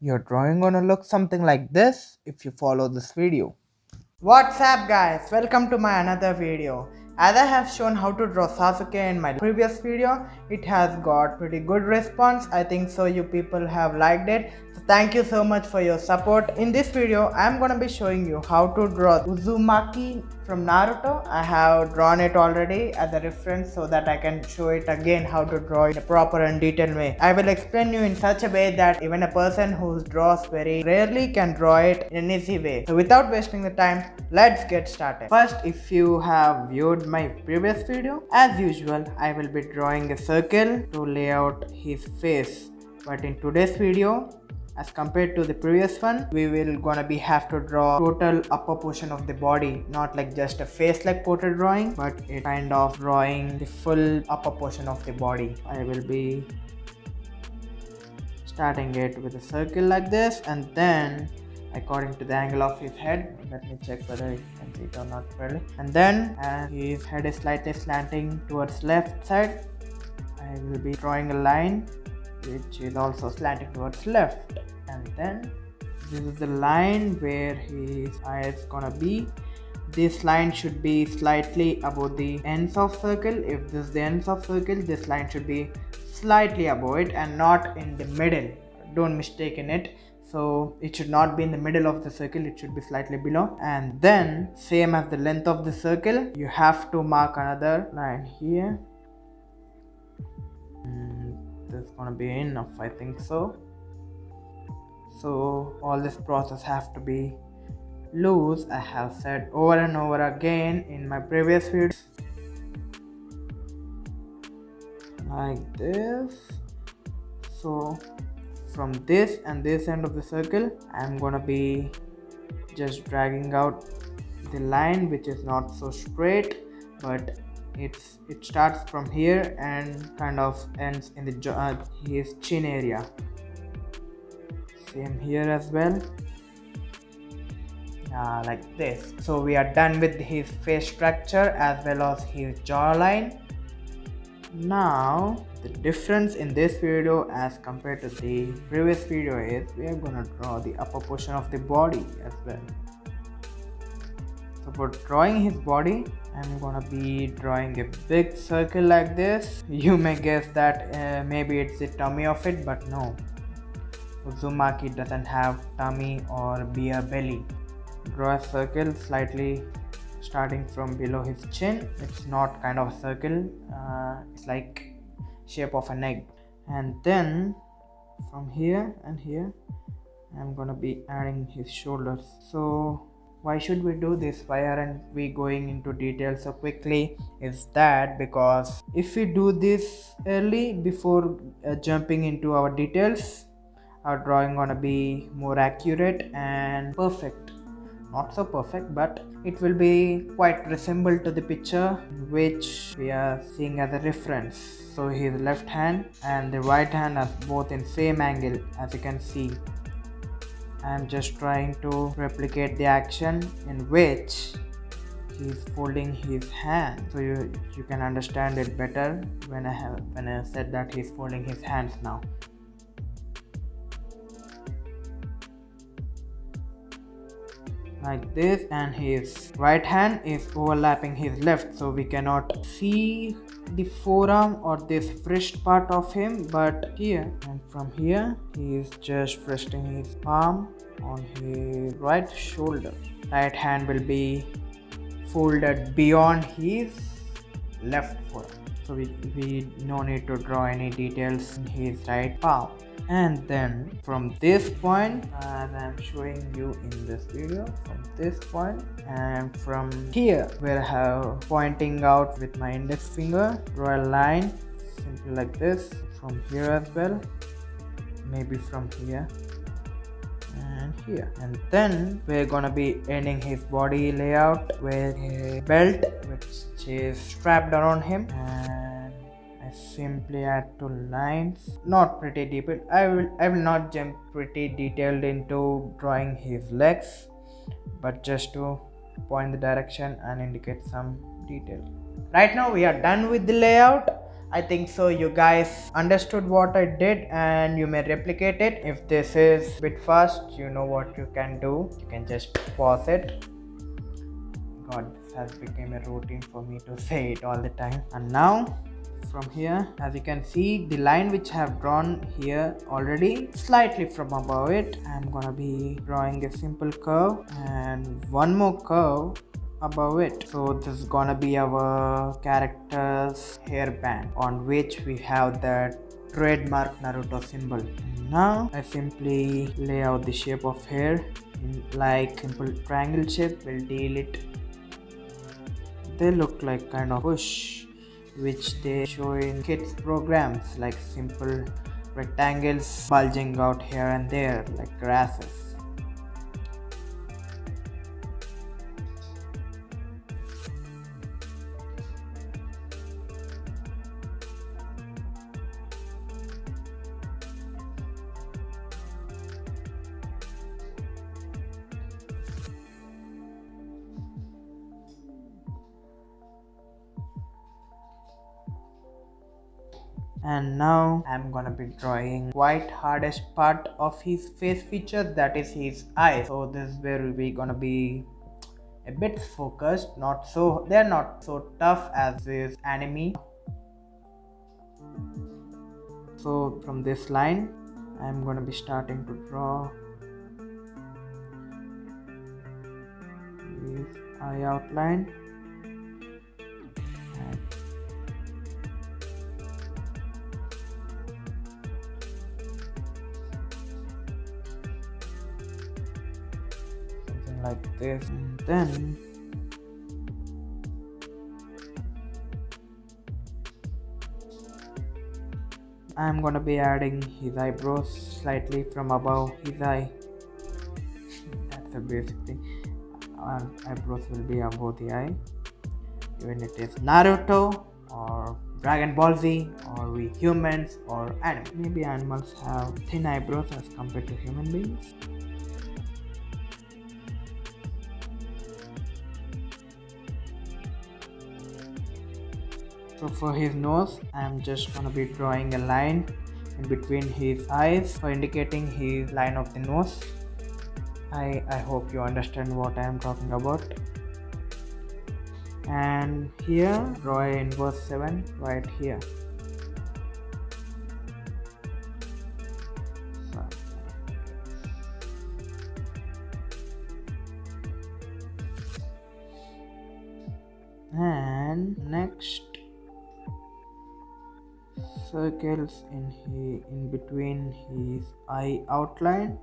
Your drawing gonna look something like this if you follow this video. What's up guys, welcome to my another video. As I have shown how to draw Sasuke in my previous video, it has got pretty good response. I think so you people have liked it. So thank you so much for your support. In this video, I am gonna be showing you how to draw Uzumaki from Naruto. I have drawn it already as a reference so that I can show it again how to draw it in a proper and detailed way. I will explain you in such a way that even a person who draws very rarely can draw it in an easy way. So without wasting the time, let's get started. First, if you have viewed my previous video, as usual, I will be drawing a circle to lay out his face. But in today's video, as compared to the previous one, we will gonna be have to draw total upper portion of the body, not like just a face like portrait drawing, but a kind of drawing the full upper portion of the body. I will be starting it with a circle like this, and then according to the angle of his head, let me check whether you can see it or not really, and then as his head is slightly slanting towards left side, I will be drawing a line which is also slanting towards left, and then this is the line where his eye is gonna be. This line should be slightly above the ends of circle. If this is the ends of circle, this line should be slightly above it and not in the middle. Don't mistake in it. So it should not be in the middle of the circle, it should be slightly below. And then same as the length of the circle, you have to mark another line here. That's gonna be enough, I think so. So all this process have to be loose. I have said over and over again in my previous videos, like this. So from this and this end of the circle, I'm gonna be just dragging out the line which is not so straight, but it starts from here and kind of ends in the his chin area. Same here as well, like this. So we are done with his face structure as well as his jawline. Now the difference in this video as compared to the previous video is we are gonna draw the upper portion of the body as well. So for drawing his body, I'm gonna be drawing a big circle like this. You may guess that maybe it's the tummy of it, but no. Uzumaki doesn't have tummy or beer belly. Draw a circle slightly starting from below his chin. It's not kind of a circle, it's like shape of an egg. And then from here and here, I'm gonna be adding his shoulders. So why should we do this? Why aren't we going into details so quickly? Is that because if we do this early before jumping into our details, our drawing gonna be more accurate and perfect. Not so perfect, but it will be quite resemble to the picture which we are seeing as a reference. So his left hand and the right hand are both in same angle, as you can see. I'm just trying to replicate the action in which he's folding his hand, so you can understand it better when I said that he's folding his hands now. Like this, and his right hand is overlapping his left, so we cannot see the forearm or this wrist part of him, but here and from here he is just resting his palm on his right shoulder. Right hand will be folded beyond his left forearm, so we no need to draw any details in his right palm. And then from this point, as I'm showing you in this video, from this point and from here where I have pointing out with my index finger, draw a line simply like this. From here as well, maybe from here and here, and then we're gonna be ending his body layout with a belt which is strapped around him, and I simply add two lines, not pretty deep. I will not jump pretty detailed into drawing his legs, but just to point the direction and indicate some detail. Right now we are done with the layout. I think so you guys understood what I did and you may replicate it. If this is a bit fast, you know what you can do. You can just pause it. God, this has become a routine for me to say it all the time. And now from here, as you can see, the line which I have drawn here already, slightly from above it, I'm gonna be drawing a simple curve and one more curve above it. So this is gonna be our character's hairband on which we have that trademark Naruto symbol. And now I simply lay out the shape of hair in like simple triangle shape. We'll deal it. They look like kind of bush which they show in kids programs, like simple rectangles bulging out here and there like grasses. And now I'm gonna be drawing quite hardest part of his face features, that is his eyes. So this is where we're gonna be a bit focused, they're not so tough as this anime. So from this line I'm gonna be starting to draw his eye outline. Like this, and then I'm gonna be adding his eyebrows slightly from above his eye. That's the basic thing. Our eyebrows will be above the eye, even it is Naruto or Dragon Ball Z or we humans or animals. Maybe animals have thin eyebrows as compared to human beings. So for his nose, I'm just gonna be drawing a line in between his eyes for indicating his line of the nose. I hope you understand what I am talking about. And here, draw a inverse 7 right here. And next, circles in between his eye outline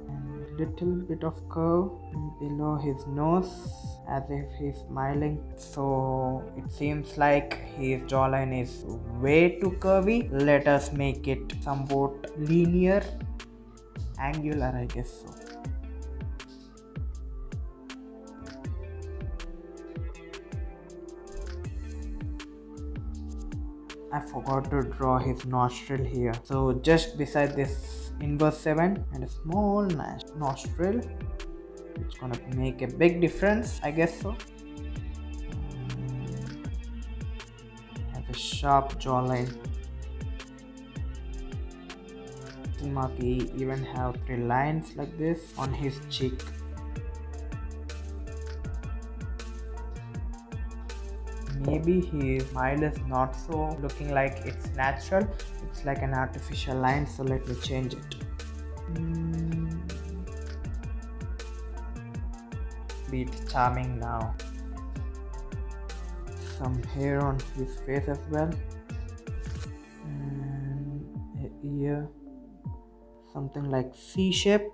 and a little bit of curve below his nose as if he's smiling. So it seems like his jawline is way too curvy. Let us make it somewhat linear, angular, I guess so. I forgot to draw his nostril here. So just beside this inverse 7 and a small nostril, it's gonna make a big difference, I guess so. Have a sharp jawline. Uzumaki even have 3 lines like this on his cheek. Maybe his smile is not so looking like it's natural, it's like an artificial line, so let me change it. Be it charming now. Some hair on his face as well, and a ear, something like C shape.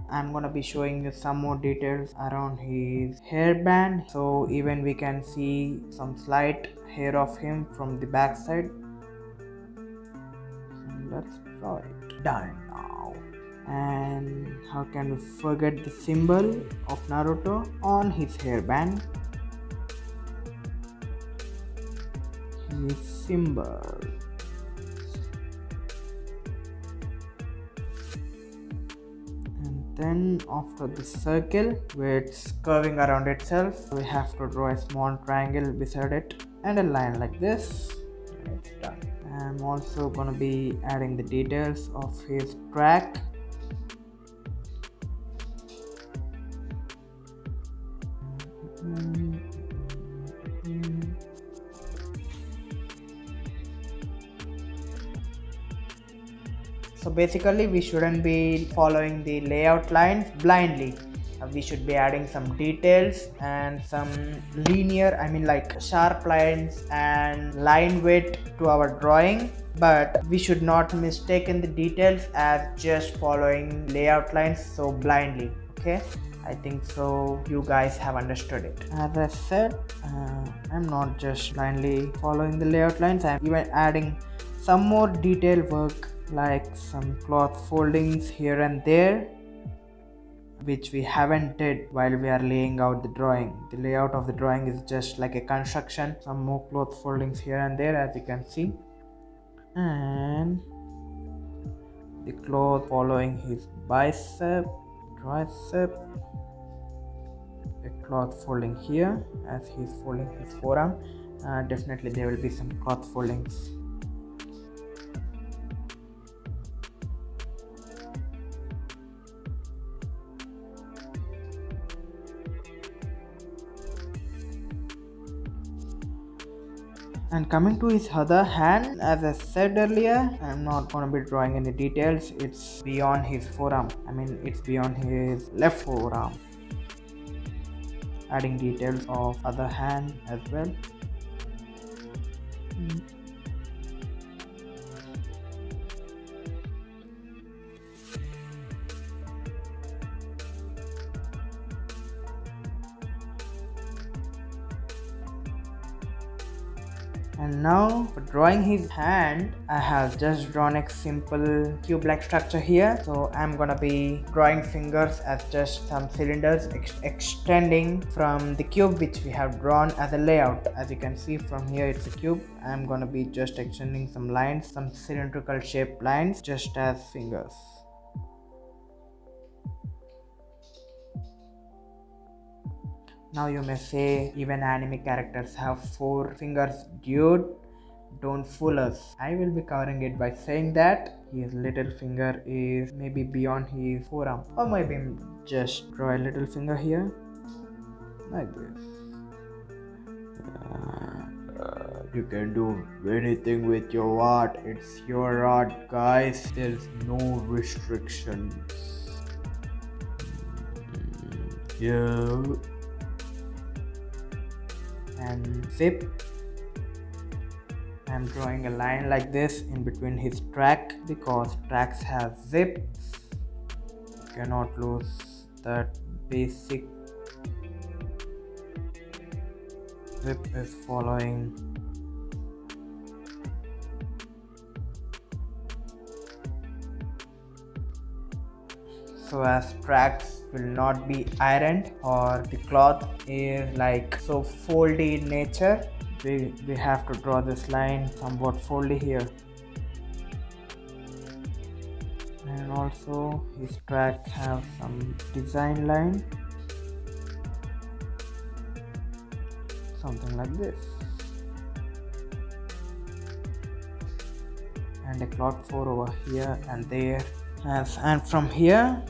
I'm gonna be showing you some more details around his hairband, so even we can see some slight hair of him from the back side. So let's draw it. Done now. And how can we forget the symbol of Naruto on his hairband? his symbol. And then after the circle where it's curving around itself, we have to draw a small triangle beside it and a line like this. And it's done. I'm also gonna be adding the details of his track. So basically we shouldn't be following the layout lines blindly. We should be adding some details and some linear, like sharp lines and line weight to our drawing, but we should not mistake in the details as just following layout lines so blindly. Okay, I think so you guys have understood it. As I said, I'm not just blindly following the layout lines, I'm even adding some more detail work like some cloth foldings here and there, which we haven't did while we are laying out the drawing. The layout of the drawing is just like a construction. Some more cloth foldings here and there, as you can see, and the cloth following his bicep, tricep, a cloth folding here as he's folding his forearm. Definitely there will be some cloth foldings. And coming to his other hand, as I said earlier, I'm not going to be drawing any details. It's beyond his forearm. It's beyond his left forearm. Adding details of other hand as well. And now for drawing his hand, I have just drawn a simple cube-like structure here. So I'm gonna be drawing fingers as just some cylinders extending from the cube which we have drawn as a layout. As you can see from here, it's a cube. I'm gonna be just extending some lines, some cylindrical shaped lines, just as fingers. Now you may say, even anime characters have 4 fingers. Dude, don't fool us. I will be covering it by saying that his little finger is maybe beyond his forearm, or maybe just draw a little finger here like this. You can do anything with your art. It's your art, guys. There's no restrictions. Yeah. And zip. I'm drawing a line like this in between his track because tracks have zips. You cannot lose that basic. Zip is following. So as tracks will not be ironed or the cloth is like so foldy in nature, we have to draw this line somewhat foldy here. And also his track have some design line, something like this, and a cloth 4 over here and there. And from here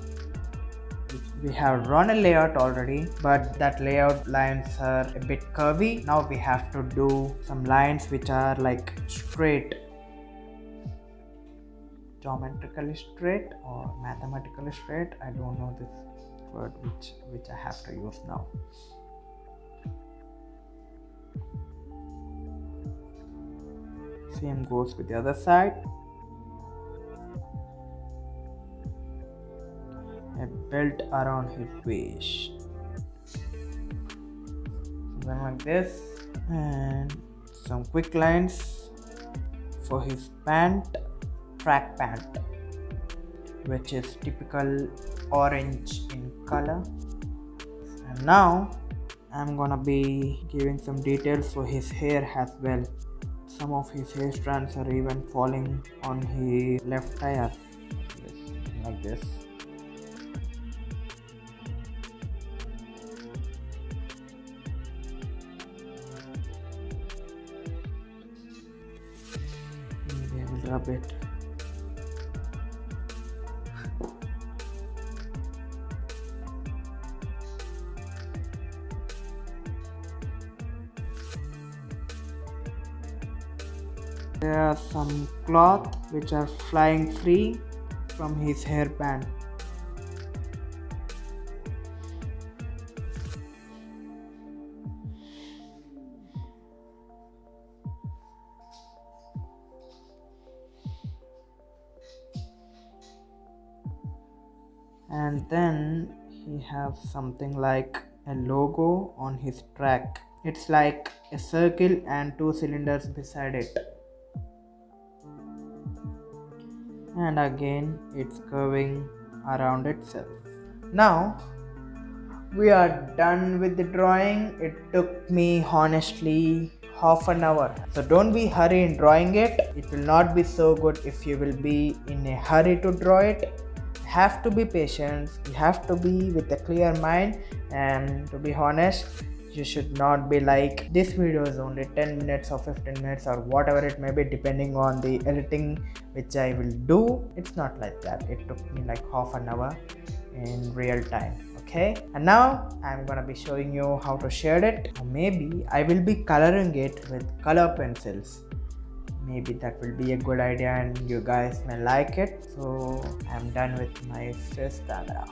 we have drawn a layout already, but that layout lines are a bit curvy. Now we have to do some lines which are like straight, geometrically straight or mathematically straight. I don't know this word which I have to use now. Same goes with the other side. A belt around his waist, something like this, and some quick lines for his pant, track pant, which is typical orange in color. And now I'm gonna be giving some details for his hair as well. some of his hair strands are even falling on his left tire. Like this. Maybe I will rub it. There are some cloth which are flying free from his hairband. And then he has something like a logo on his track. It's like a circle and two cylinders beside it. And again it's curving around itself. Now we are done with the drawing. It took me honestly half an hour. So don't be hurry in drawing it. It will not be so good if you will be in a hurry to draw it. You have to be patient. You have to be with a clear mind, and to be honest, you should not be like this video is only 10 minutes or 15 minutes or whatever it may be, depending on the editing which I will do. It's not like that. It took me like half an hour in real time. Okay, and now I'm gonna be showing you how to shade it, or maybe I will be coloring it with color pencils. Maybe that will be a good idea and you guys may like it. So I'm done with my first camera.